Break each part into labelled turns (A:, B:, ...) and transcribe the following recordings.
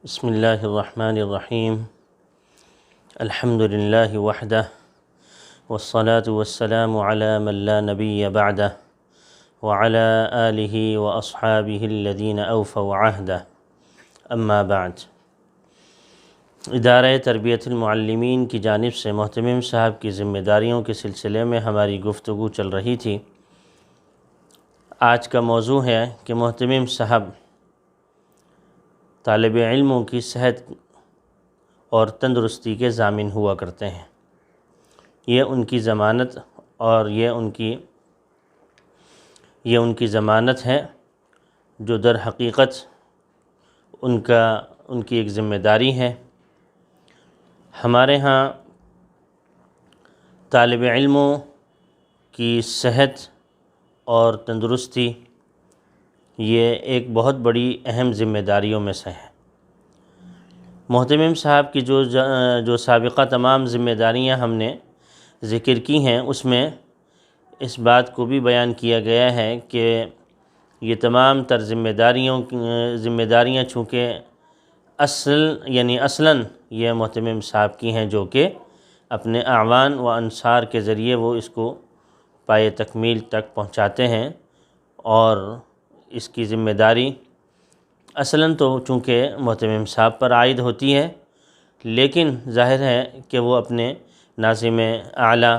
A: بسم اللہ الرحمن الرحیم الحمد للہ وحدہ والصلاة والسلام علی من لا نبی بعدہ وعلی آلہ واصحابہ الذین اوفوا عہدہ اما بعد۔ ادارہ تربیت المعلمین کی جانب سے محتمم صاحب کی ذمہ داریوں کے سلسلے میں ہماری گفتگو چل رہی تھی۔ آج کا موضوع ہے کہ محتمم صاحب طالب علموں کی صحت اور تندرستی کے ضامن ہوا کرتے ہیں۔ یہ ان کی ضمانت اور یہ ان کی ضمانت ہے جو در حقیقت ان کی ایک ذمہ داری ہے۔ ہمارے ہاں طالب علموں کی صحت اور تندرستی یہ ایک بہت بڑی اہم ذمہ داریوں میں سے ہے۔ محتمم صاحب کی جو سابقہ تمام ذمہ داریاں ہم نے ذکر کی ہیں، اس میں اس بات کو بھی بیان کیا گیا ہے کہ یہ تمام تر ذمہ داریاں چونکہ اصلاً یہ محتمم صاحب کی ہیں، جو کہ اپنے اعوان و انصار کے ذریعے وہ اس کو پائے تکمیل تک پہنچاتے ہیں، اور اس کی ذمہ داری اصلاً تو چونکہ محتمم صاحب پر عائد ہوتی ہے، لیکن ظاہر ہے کہ وہ اپنے ناظم اعلیٰ،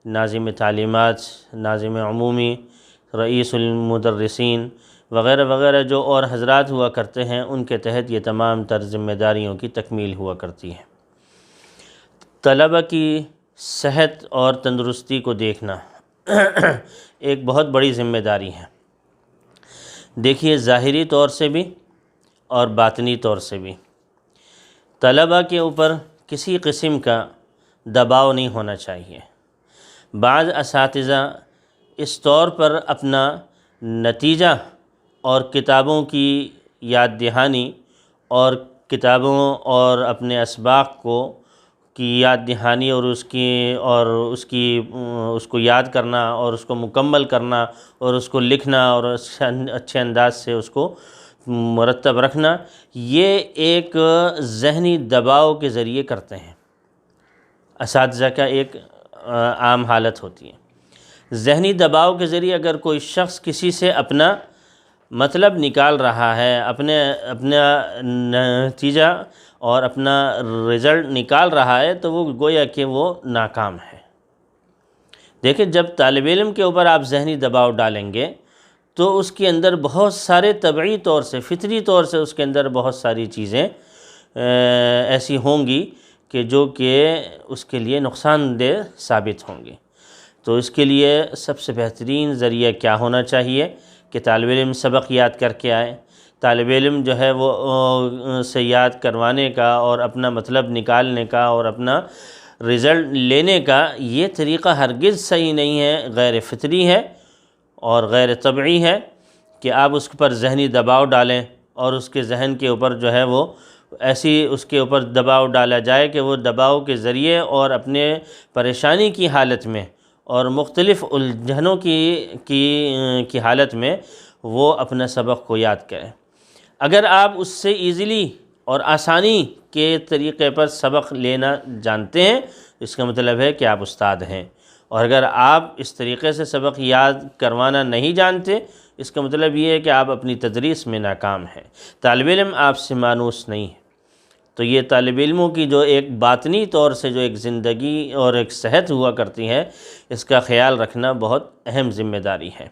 A: ناظم تعلیمات، ناظم عمومی، رئیس المدرسین وغیرہ وغیرہ جو اور حضرات ہوا کرتے ہیں، ان کے تحت یہ تمام تر ذمہ داریوں کی تکمیل ہوا کرتی ہے۔ طلبہ کی صحت اور تندرستی کو دیکھنا ایک بہت بڑی ذمہ داری ہے۔ دیکھیے، ظاہری طور سے بھی اور باطنی طور سے بھی طلبہ کے اوپر کسی قسم کا دباؤ نہیں ہونا چاہیے۔ بعض اساتذہ اس طور پر اپنا نتیجہ اور کتابوں کی یاد دہانی اور کتابوں اور اپنے اسباق کی یاد دہانی اور اس کو یاد کرنا اور اس کو مکمل کرنا اور اس کو لکھنا اور اچھے انداز سے اس کو مرتب رکھنا، یہ ایک ذہنی دباؤ کے ذریعے کرتے ہیں۔ اساتذہ کا ایک عام حالت ہوتی ہے۔ ذہنی دباؤ کے ذریعے اگر کوئی شخص کسی سے اپنا مطلب نکال رہا ہے، اپنا نتیجہ اور اپنا رزلٹ نکال رہا ہے، تو وہ گویا کہ وہ ناکام ہے۔ دیکھیں، جب طالب علم کے اوپر آپ ذہنی دباؤ ڈالیں گے تو اس کے اندر بہت سارے طبعی طور سے، فطری طور سے اس کے اندر بہت ساری چیزیں ایسی ہوں گی جو کہ اس کے لیے نقصان دہ ثابت ہوں گی۔ تو اس کے لیے سب سے بہترین ذریعہ کیا ہونا چاہیے کہ طالب علم سبق یاد کر کے آئے۔ طالب علم جو ہے وہ سے یاد کروانے کا اور اپنا مطلب نکالنے کا اور اپنا رزلٹ لینے کا یہ طریقہ ہرگز صحیح نہیں ہے، غیر فطری ہے اور غیر طبعی ہے کہ آپ اس پر ذہنی دباؤ ڈالیں اور اس کے ذہن کے اوپر جو ہے وہ اس کے اوپر دباؤ ڈالا جائے کہ وہ دباؤ کے ذریعے اور اپنے پریشانی کی حالت میں اور مختلف الجھنوں کی حالت میں وہ اپنا سبق کو یاد کریں۔ اگر آپ اس سے ایزیلی اور آسانی کے طریقے پر سبق لینا جانتے ہیں، اس کا مطلب ہے کہ آپ استاد ہیں، اور اگر آپ اس طریقے سے سبق یاد کروانا نہیں جانتے، اس کا مطلب یہ ہے کہ آپ اپنی تدریس میں ناکام ہیں، طالب علم آپ سے مانوس نہیں ہے۔ تو یہ طالب علموں کی جو ایک باطنی طور سے جو ایک زندگی اور ایک صحت ہوا کرتی ہے، اس کا خیال رکھنا بہت اہم ذمہ داری ہے،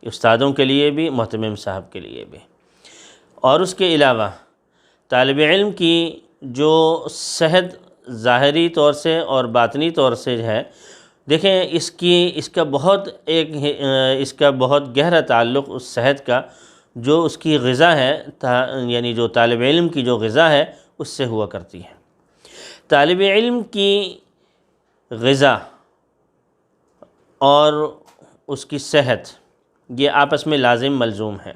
A: استادوں کے لیے بھی، محتمم صاحب کے لیے بھی۔ اور اس کے علاوہ طالب علم کی جو صحت ظاہری طور سے اور باطنی طور سے ہے، دیکھیں اس کا بہت گہرا تعلق اس صحت کا جو اس کی غذا ہے، یعنی جو طالب علم کی جو غذا ہے اس سے ہوا کرتی ہے۔ طالب علم کی غذا اور اس کی صحت یہ آپس میں لازم ملزوم ہے۔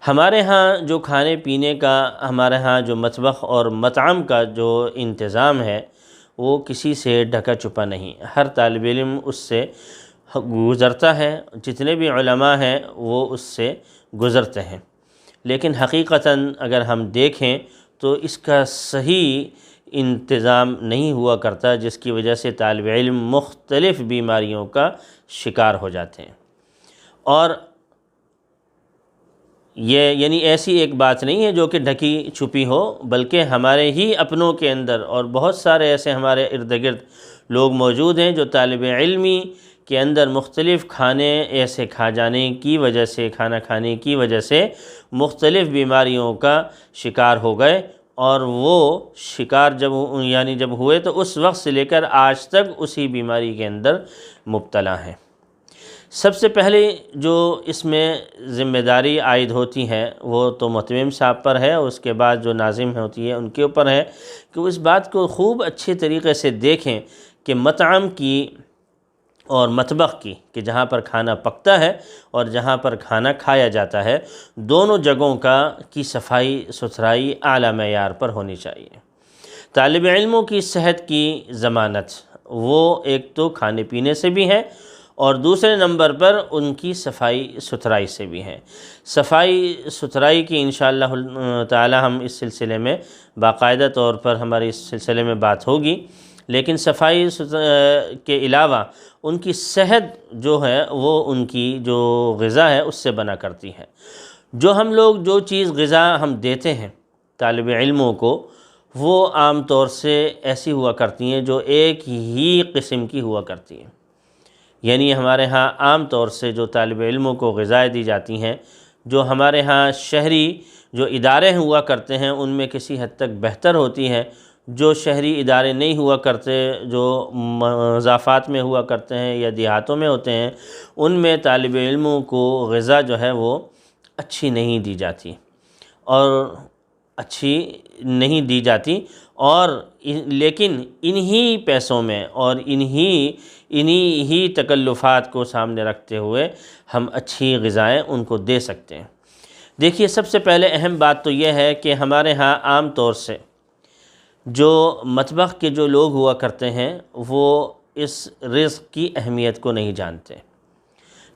A: ہمارے ہاں جو کھانے پینے کا، ہمارے ہاں جو مطبخ اور مطعم کا جو انتظام ہے، وہ کسی سے ڈھکا چھپا نہیں، ہر طالب علم اس سے گزرتا ہے، جتنے بھی علماء ہیں وہ اس سے گزرتے ہیں۔ لیکن حقیقتاً اگر ہم دیکھیں تو اس کا صحیح انتظام نہیں ہوا کرتا، جس کی وجہ سے طالب علم مختلف بیماریوں کا شکار ہو جاتے ہیں۔ اور یہ یعنی ایسی ایک بات نہیں ہے جو کہ ڈھکی چھپی ہو، بلکہ ہمارے ہی اپنوں کے اندر اور بہت سارے ایسے ہمارے ارد گرد لوگ موجود ہیں جو طالب علمی کے اندر مختلف کھانے ایسے کھا جانے کی وجہ سے، کھانا کھانے کی وجہ سے مختلف بیماریوں کا شکار ہو گئے، اور وہ شکار جب ہوئے تو اس وقت سے لے کر آج تک اسی بیماری کے اندر مبتلا ہیں۔ سب سے پہلے جو اس میں ذمہ داری عائد ہوتی ہے وہ تو متمم صاحب پر ہے، اور اس کے بعد جو ناظم ہوتی ہے ان کے اوپر ہے کہ وہ اس بات کو خوب اچھے طریقے سے دیکھیں کہ مطعم کی اور مطبخ کی، کہ جہاں پر کھانا پکتا ہے اور جہاں پر کھانا کھایا جاتا ہے، دونوں جگہوں کی صفائی ستھرائی اعلیٰ معیار پر ہونی چاہیے۔ طالب علموں کی صحت کی ضمانت وہ ایک تو کھانے پینے سے بھی ہے، اور دوسرے نمبر پر ان کی صفائی ستھرائی سے بھی ہے۔ صفائی ستھرائی کی انشاءاللہ تعالی ہم اس سلسلے میں باقاعدہ طور پر ہماری اس سلسلے میں بات ہوگی، لیکن صفائی کے علاوہ ان کی صحت جو ہے وہ ان کی جو غذا ہے اس سے بنا کرتی ہے۔ ہم لوگ جو چیز غذا ہم دیتے ہیں طالب علموں کو، وہ عام طور سے ایسی ہوا کرتی ہیں جو ایک ہی قسم کی ہوا کرتی ہیں۔ یعنی ہمارے ہاں عام طور سے جو طالب علموں کو غذائیں دی جاتی ہیں، جو ہمارے ہاں شہری جو ادارے ہوا کرتے ہیں ان میں کسی حد تک بہتر ہوتی ہے، جو شہری ادارے نہیں ہوا کرتے، جو مضافات میں ہوا کرتے ہیں یا دیہاتوں میں ہوتے ہیں، ان میں طالب علموں کو غذا جو ہے وہ اچھی نہیں دی جاتی، اور لیکن انہی پیسوں میں اور انہی تکلفات کو سامنے رکھتے ہوئے ہم اچھی غذائیں ان کو دے سکتے ہیں۔ دیکھیے، سب سے پہلے اہم بات تو یہ ہے کہ ہمارے ہاں عام طور سے جو مطبخ کے جو لوگ ہوا کرتے ہیں وہ اس رزق کی اہمیت کو نہیں جانتے،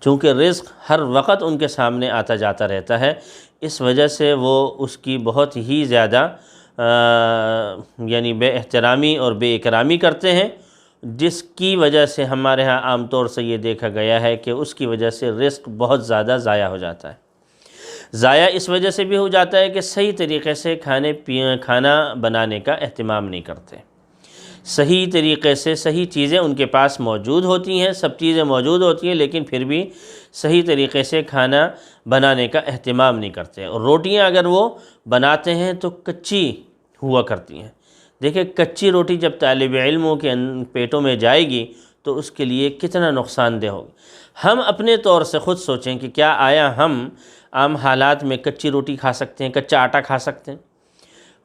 A: چونکہ رزق ہر وقت ان کے سامنے آتا جاتا رہتا ہے، اس وجہ سے وہ اس کی بہت ہی زیادہ یعنی بے احترامی اور بے اکرامی کرتے ہیں، جس کی وجہ سے ہمارے ہاں عام طور سے یہ دیکھا گیا ہے کہ اس کی وجہ سے رزق بہت زیادہ ضائع ہو جاتا ہے۔ ضائع اس وجہ سے بھی ہو جاتا ہے کہ صحیح طریقے سے کھانا بنانے کا اہتمام نہیں کرتے، صحیح طریقے سے صحیح چیزیں ان کے پاس موجود ہوتی ہیں، سب چیزیں موجود ہوتی ہیں، لیکن پھر بھی صحیح طریقے سے کھانا بنانے کا اہتمام نہیں کرتے، اور روٹیاں اگر وہ بناتے ہیں تو کچی ہوا کرتی ہیں۔ دیکھیں، کچی روٹی جب طالب علموں کے پیٹوں میں جائے گی تو اس کے لیے کتنا نقصان دہ ہوگی۔ ہم اپنے طور سے خود سوچیں کہ کیا آیا ہم عام حالات میں کچی روٹی کھا سکتے ہیں، کچا آٹا کھا سکتے ہیں؟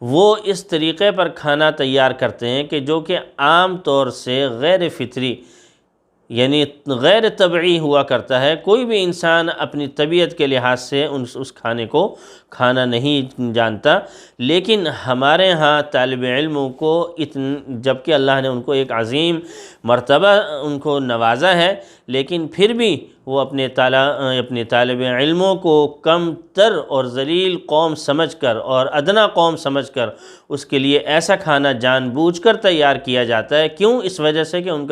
A: وہ اس طریقے پر کھانا تیار کرتے ہیں کہ جو کہ عام طور سے غیر فطری یعنی غیر طبعی ہوا کرتا ہے۔ کوئی بھی انسان اپنی طبیعت کے لحاظ سے اس کھانے کو کھانا نہیں جانتا، لیکن ہمارے ہاں طالب علموں کو جبکہ اللہ نے ان کو ایک عظیم مرتبہ ان کو نوازا ہے، لیکن پھر بھی وہ اپنے طالب علموں کو کم تر اور ذلیل قوم سمجھ کر اور ادنا قوم سمجھ کر اس کے لیے ایسا کھانا جان بوجھ کر تیار کیا جاتا ہے۔ کیوں؟ اس وجہ سے کہ ان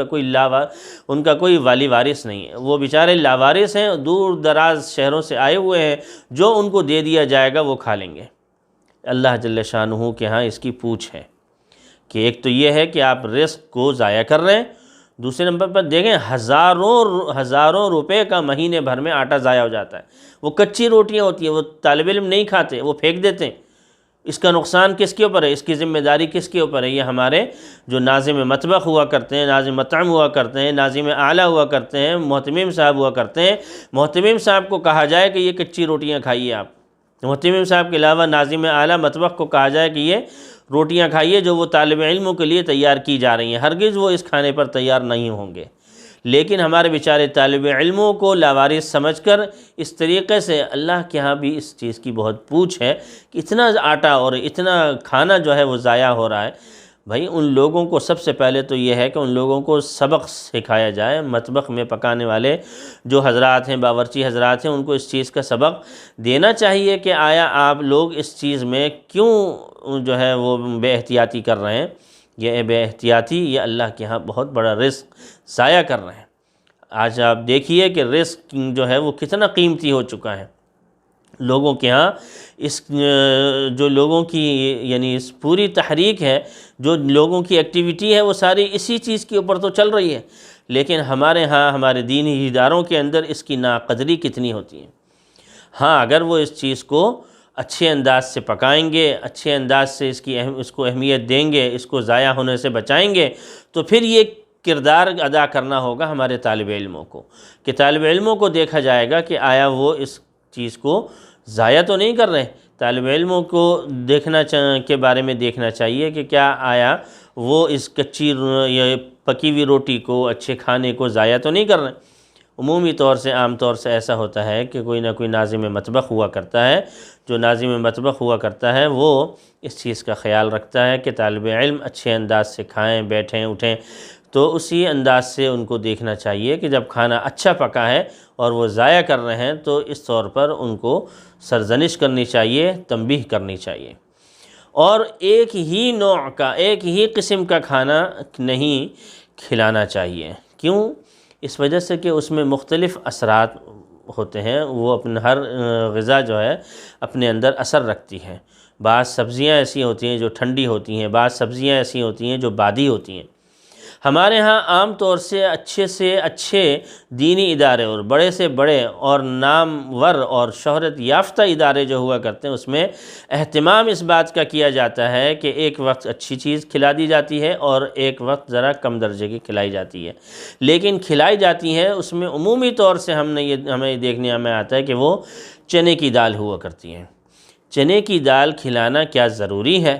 A: کا کوئی والی وارث نہیں ہے، وہ بیچارے لاوارث ہیں، دور دراز شہروں سے آئے ہوئے ہیں، جو ان کو دے دیا جائے گا وہ کھا لیں گے۔ اللہ جل شانہ کے ہاں اس کی پوچھ ہے کہ ایک تو یہ ہے کہ آپ رزق کو ضائع کر رہے ہیں، دوسرے نمبر پر دیکھیں ہزاروں روپے کا مہینے بھر میں آٹا ضائع ہو جاتا ہے۔ وہ کچی روٹیاں ہوتی ہیں، وہ طالب علم نہیں کھاتے، وہ پھینک دیتے ہیں۔ اس کا نقصان کس کے اوپر ہے؟ اس کی ذمہ داری کس کے اوپر ہے؟ یہ ہمارے جو ناظم مطبخ ہوا کرتے ہیں، ناظم مطعم ہوا کرتے ہیں، ناظم اعلیٰ ہوا کرتے ہیں، محتمم صاحب ہوا کرتے ہیں۔ محتمم صاحب کو کہا جائے کہ یہ کچی روٹیاں کھائیے آپ، محتمم صاحب کے علاوہ ناظم اعلیٰ مطبخ کو کہا جائے کہ یہ روٹیاں کھائیے جو وہ طالب علموں کے لیے تیار کی جا رہی ہیں، ہرگز وہ اس کھانے پر تیار نہیں ہوں گے۔ لیکن ہمارے بیچارے طالب علموں کو لاوارث سمجھ کر اس طریقے سے اللہ کے ہاں بھی اس چیز کی بہت پوچھ ہے کہ اتنا آٹا اور اتنا کھانا جو ہے وہ ضائع ہو رہا ہے۔ بھائی، ان لوگوں کو سب سے پہلے تو یہ ہے کہ ان لوگوں کو سبق سکھایا جائے۔ مطبخ میں پکانے والے جو حضرات ہیں، باورچی حضرات ہیں، ان کو اس چیز کا سبق دینا چاہیے کہ آیا آپ لوگ اس چیز میں کیوں جو ہے وہ بے احتیاطی کر رہے ہیں، یہ بے احتیاطی یہ اللہ کے ہاں بہت بڑا رزق ضائع کر رہے ہیں۔ آج آپ دیکھیے کہ رزق جو ہے وہ کتنا قیمتی ہو چکا ہے لوگوں کے ہاں۔ اس جو لوگوں کی یعنی اس پوری تحریک ہے، جو لوگوں کی ایکٹیویٹی ہے، وہ ساری اسی چیز کے اوپر تو چل رہی ہے، لیکن ہمارے ہاں ہمارے دینی اداروں کے اندر اس کی ناقدری کتنی ہوتی ہے۔ ہاں اگر وہ اس چیز کو اچھے انداز سے پکائیں گے، اچھے انداز سے اس کو اہمیت دیں گے، اس کو ضائع ہونے سے بچائیں گے، تو پھر یہ کردار ادا کرنا ہوگا ہمارے طالب علموں کو، کہ طالب علموں کو دیکھا جائے گا کہ آیا وہ اس چیز کو ضائع تو نہیں کر رہے۔ طالب علموں کو کے بارے میں دیکھنا چاہیے کہ کیا آیا وہ اس کچی یا پکی ہوئی روٹی کو، اچھے کھانے کو ضائع تو نہیں کر رہے۔ عمومی طور سے عام طور سے ایسا ہوتا ہے کہ کوئی نہ کوئی ناظم مطبخ ہوا کرتا ہے، جو ناظم مطبخ ہوا کرتا ہے وہ اس چیز کا خیال رکھتا ہے کہ طالب علم اچھے انداز سے کھائیں، بیٹھیں، اٹھیں، تو اسی انداز سے ان کو دیکھنا چاہیے کہ جب کھانا اچھا پکا ہے اور وہ ضائع کر رہے ہیں تو اس طور پر ان کو سرزنش کرنی چاہیے، تنبیہ کرنی چاہیے۔ اور ایک ہی نوع کا، ایک ہی قسم کا کھانا نہیں کھلانا چاہیے۔ کیوں؟ اس وجہ سے کہ اس میں مختلف اثرات ہوتے ہیں، وہ ہر غذا جو ہے اپنے اندر اثر رکھتی ہے۔ بعض سبزیاں ایسی ہوتی ہیں جو ٹھنڈی ہوتی ہیں، بعض سبزیاں ایسی ہوتی ہیں جو بادی ہوتی ہیں۔ ہمارے ہاں عام طور سے اچھے دینی ادارے اور بڑے سے بڑے اور نامور اور شہرت یافتہ ادارے جو ہوا کرتے ہیں، اس میں اہتمام اس بات کا کیا جاتا ہے کہ ایک وقت اچھی چیز کھلا دی جاتی ہے اور ایک وقت ذرا کم درجے کی کھلائی جاتی ہے، لیکن کھلائی جاتی ہے اس میں عمومی طور سے ہمیں دیکھنے میں آتا ہے کہ وہ چنے کی دال ہوا کرتی ہیں۔ چنے کی دال کھلانا کیا ضروری ہے؟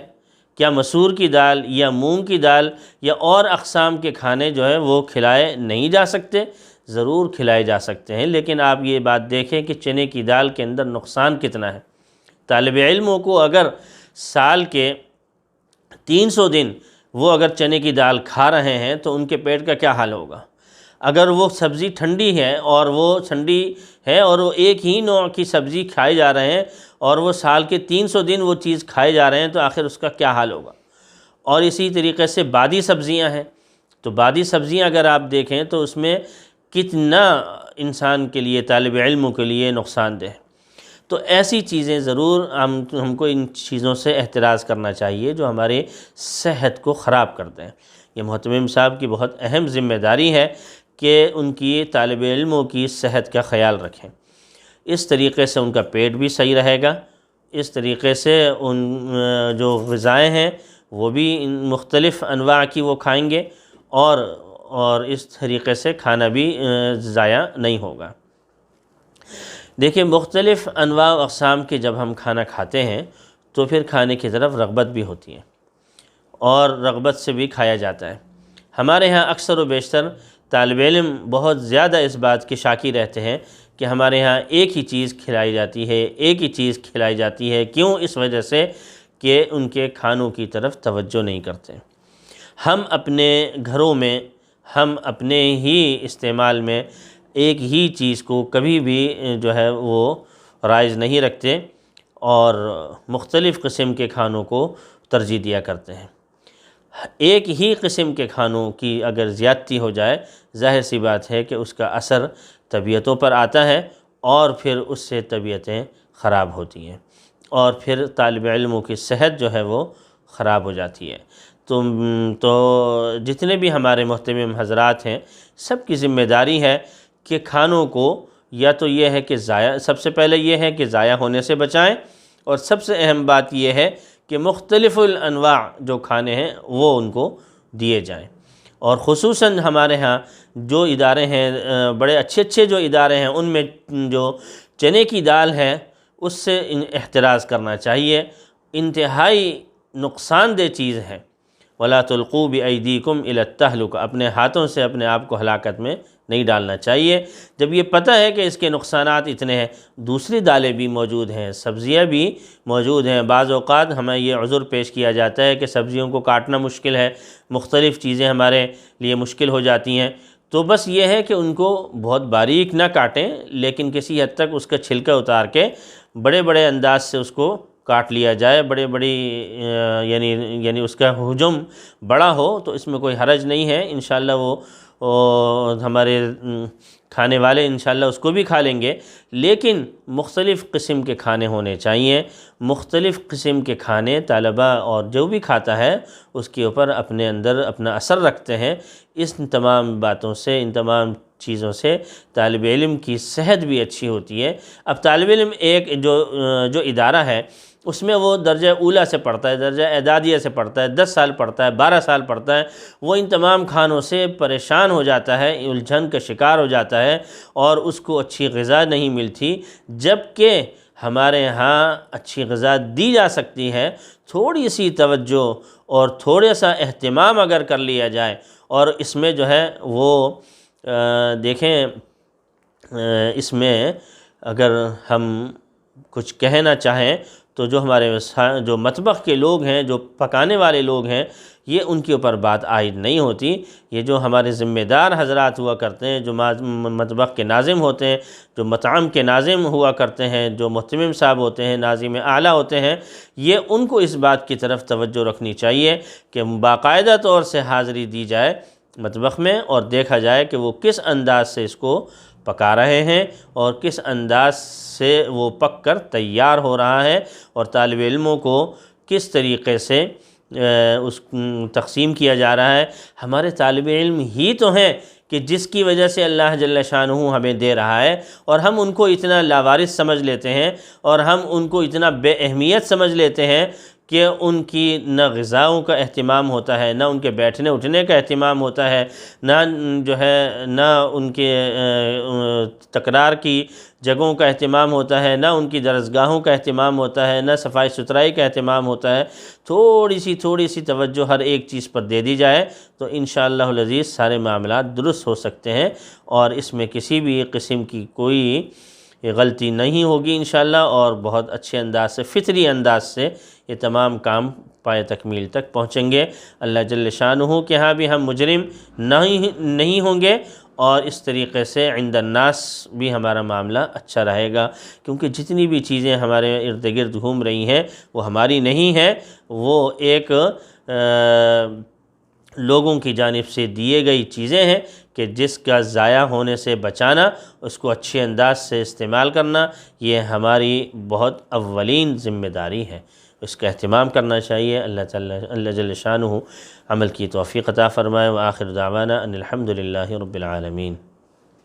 A: کیا مسور کی دال یا مونگ کی دال یا اور اقسام کے کھانے جو ہے وہ کھلائے نہیں جا سکتے؟ ضرور کھلائے جا سکتے ہیں، لیکن آپ یہ بات دیکھیں کہ چنے کی دال کے اندر نقصان کتنا ہے۔ طالب علموں کو اگر سال کے 300 دن وہ اگر چنے کی دال کھا رہے ہیں تو ان کے پیٹ کا کیا حال ہوگا؟ اگر وہ سبزی ٹھنڈی ہے اور وہ ایک ہی نوع کی سبزی کھائے جا رہے ہیں اور وہ سال کے 300 دن وہ چیز کھائے جا رہے ہیں تو آخر اس کا کیا حال ہوگا؟ اور اسی طریقے سے بادی سبزیاں ہیں، تو بادی سبزیاں اگر آپ دیکھیں تو اس میں کتنا انسان کے لیے، طالب علموں کے لیے نقصان دہ۔ تو ایسی چیزیں ضرور ہم کو ان چیزوں سے احتراز کرنا چاہیے جو ہمارے صحت کو خراب کرتے ہیں۔ یہ محتمم صاحب کی بہت اہم ذمہ داری ہے کہ ان کی طالب علموں کی صحت کا خیال رکھیں۔ اس طریقے سے ان کا پیٹ بھی صحیح رہے گا، اس طریقے سے ان جو غذائیں ہیں وہ بھی مختلف انواع کی وہ کھائیں گے اور اس طریقے سے کھانا بھی ضائع نہیں ہوگا۔ دیکھیں مختلف انواع و اقسام کے جب ہم کھانا کھاتے ہیں تو پھر کھانے کی طرف رغبت بھی ہوتی ہے اور رغبت سے بھی کھایا جاتا ہے۔ ہمارے ہاں اکثر و بیشتر طالب علم بہت زیادہ اس بات کے شاکی رہتے ہیں کہ ہمارے ہاں ایک ہی چیز کھلائی جاتی ہے، ایک ہی چیز کھلائی جاتی ہے۔ کیوں؟ اس وجہ سے کہ ان کے کھانوں کی طرف توجہ نہیں کرتے۔ ہم اپنے گھروں میں، ہم اپنے ہی استعمال میں ایک ہی چیز کو کبھی بھی جو ہے وہ رائج نہیں رکھتے اور مختلف قسم کے کھانوں کو ترجیح دیا کرتے ہیں۔ ایک ہی قسم کے کھانوں کی اگر زیادتی ہو جائے، ظاہر سی بات ہے کہ اس کا اثر طبیعتوں پر آتا ہے اور پھر اس سے طبیعتیں خراب ہوتی ہیں اور پھر طالب علموں کی صحت جو ہے وہ خراب ہو جاتی ہے۔ تو جتنے بھی ہمارے محتمم حضرات ہیں، سب کی ذمہ داری ہے کہ کھانوں کو یا تو یہ ہے کہ سب سے پہلے یہ ہے کہ ضائع ہونے سے بچائیں، اور سب سے اہم بات یہ ہے کہ مختلف الانواع جو کھانے ہیں وہ ان کو دیے جائیں۔ اور خصوصاً ہمارے ہاں جو ادارے ہیں، بڑے اچھے جو ادارے ہیں، ان میں جو چنے کی دال ہے اس سے احتراز کرنا چاہیے۔ انتہائی نقصان دہ چیز ہے۔ وَلَا تُلْقُوا بِأَيْدِيكُمْ إِلَى التَّهْلُكَةِ، اپنے ہاتھوں سے اپنے آپ کو ہلاکت میں نہیں ڈالنا چاہیے۔ جب یہ پتہ ہے کہ اس کے نقصانات اتنے ہیں، دوسری دالیں بھی موجود ہیں، سبزیاں بھی موجود ہیں۔ بعض اوقات ہمیں یہ عذر پیش کیا جاتا ہے کہ سبزیوں کو کاٹنا مشکل ہے، مختلف چیزیں ہمارے لیے مشکل ہو جاتی ہیں، تو بس یہ ہے کہ ان کو بہت باریک نہ کاٹیں، لیکن کسی حد تک اس کا چھلکا اتار کے بڑے انداز سے اس کو کاٹ لیا جائے، بڑے بڑی یعنی اس کا حجم بڑا ہو تو اس میں کوئی حرج نہیں ہے، انشاءاللہ وہ ہمارے کھانے والے انشاءاللہ اس کو بھی کھا لیں گے۔ لیکن مختلف قسم کے کھانے ہونے چاہیے، مختلف قسم کے کھانے طلباء اور جو بھی کھاتا ہے اس کے اوپر اپنے اندر اپنا اثر رکھتے ہیں۔ اس تمام باتوں سے، ان تمام چیزوں سے طالب علم کی صحت بھی اچھی ہوتی ہے۔ اب طالب علم ایک جو ادارہ ہے اس میں وہ درجہ اولیٰ سے پڑھتا ہے، درجہ اعدادیہ سے پڑھتا ہے، 10 سال پڑھتا ہے، 12 سال پڑھتا ہے، وہ ان تمام کھانوں سے پریشان ہو جاتا ہے، الجھن کا شکار ہو جاتا ہے اور اس کو اچھی غذا نہیں ملتی، جبکہ ہمارے ہاں اچھی غذا دی جا سکتی ہے۔ تھوڑی سی توجہ اور تھوڑا سا اہتمام اگر کر لیا جائے، اور اس میں جو ہے وہ دیکھیں، اس میں اگر ہم کچھ کہنا چاہیں تو جو ہمارے جو مطبخ کے لوگ ہیں، جو پکانے والے لوگ ہیں، یہ ان کے اوپر بات عائد نہیں ہوتی۔ یہ جو ہمارے ذمہ دار حضرات ہوا کرتے ہیں، جو مطبخ کے ناظم ہوتے ہیں، جو مطعم کے ناظم ہوا کرتے ہیں، جو محتمم صاحب ہوتے ہیں، ناظم اعلیٰ ہوتے ہیں، یہ ان کو اس بات کی طرف توجہ رکھنی چاہیے کہ باقاعدہ طور سے حاضری دی جائے مطبخ میں اور دیکھا جائے کہ وہ کس انداز سے اس کو پکا رہے ہیں اور کس انداز سے وہ پک کر تیار ہو رہا ہے، اور طالب علموں کو کس طریقے سے اس تقسیم کیا جا رہا ہے۔ ہمارے طالب علم ہی تو ہیں کہ جس کی وجہ سے اللہ جل شانہ ہمیں دے رہا ہے، اور ہم ان کو اتنا لاوارث سمجھ لیتے ہیں اور ہم ان کو اتنا بے اہمیت سمجھ لیتے ہیں کہ ان کی نہ غذاؤں کا اہتمام ہوتا ہے، نہ ان کے بیٹھنے اٹھنے کا اہتمام ہوتا ہے، نہ جو ہے نہ ان کے تکرار کی جگہوں کا اہتمام ہوتا ہے، نہ ان کی درسگاہوں کا اہتمام ہوتا ہے، نہ صفائی ستھرائی کا اہتمام ہوتا ہے۔ تھوڑی سی توجہ ہر ایک چیز پر دے دی جائے تو انشاءاللہ العزیز سارے معاملات درست ہو سکتے ہیں، اور اس میں کسی بھی قسم کی کوئی غلطی نہیں ہوگی انشاءاللہ، اور بہت اچھے انداز سے، فطری انداز سے یہ تمام کام پائے تکمیل تک پہنچیں گے۔ اللہ جل شانہ کے ہاں بھی ہم مجرم نہیں ہوں گے، اور اس طریقے سے عند الناس بھی ہمارا معاملہ اچھا رہے گا، کیونکہ جتنی بھی چیزیں ہمارے ارد گرد گھوم رہی ہیں وہ ہماری نہیں ہیں، وہ ایک لوگوں کی جانب سے دیے گئی چیزیں ہیں کہ جس کا ضائع ہونے سے بچانا، اس کو اچھے انداز سے استعمال کرنا، یہ ہماری بہت اولین ذمہ داری ہے، اس کا اہتمام کرنا چاہیے۔ اللہ جل شانہ عمل کی توفیق عطا فرمائے۔ وآخر دعوانا ان الحمد للہ رب العالمین۔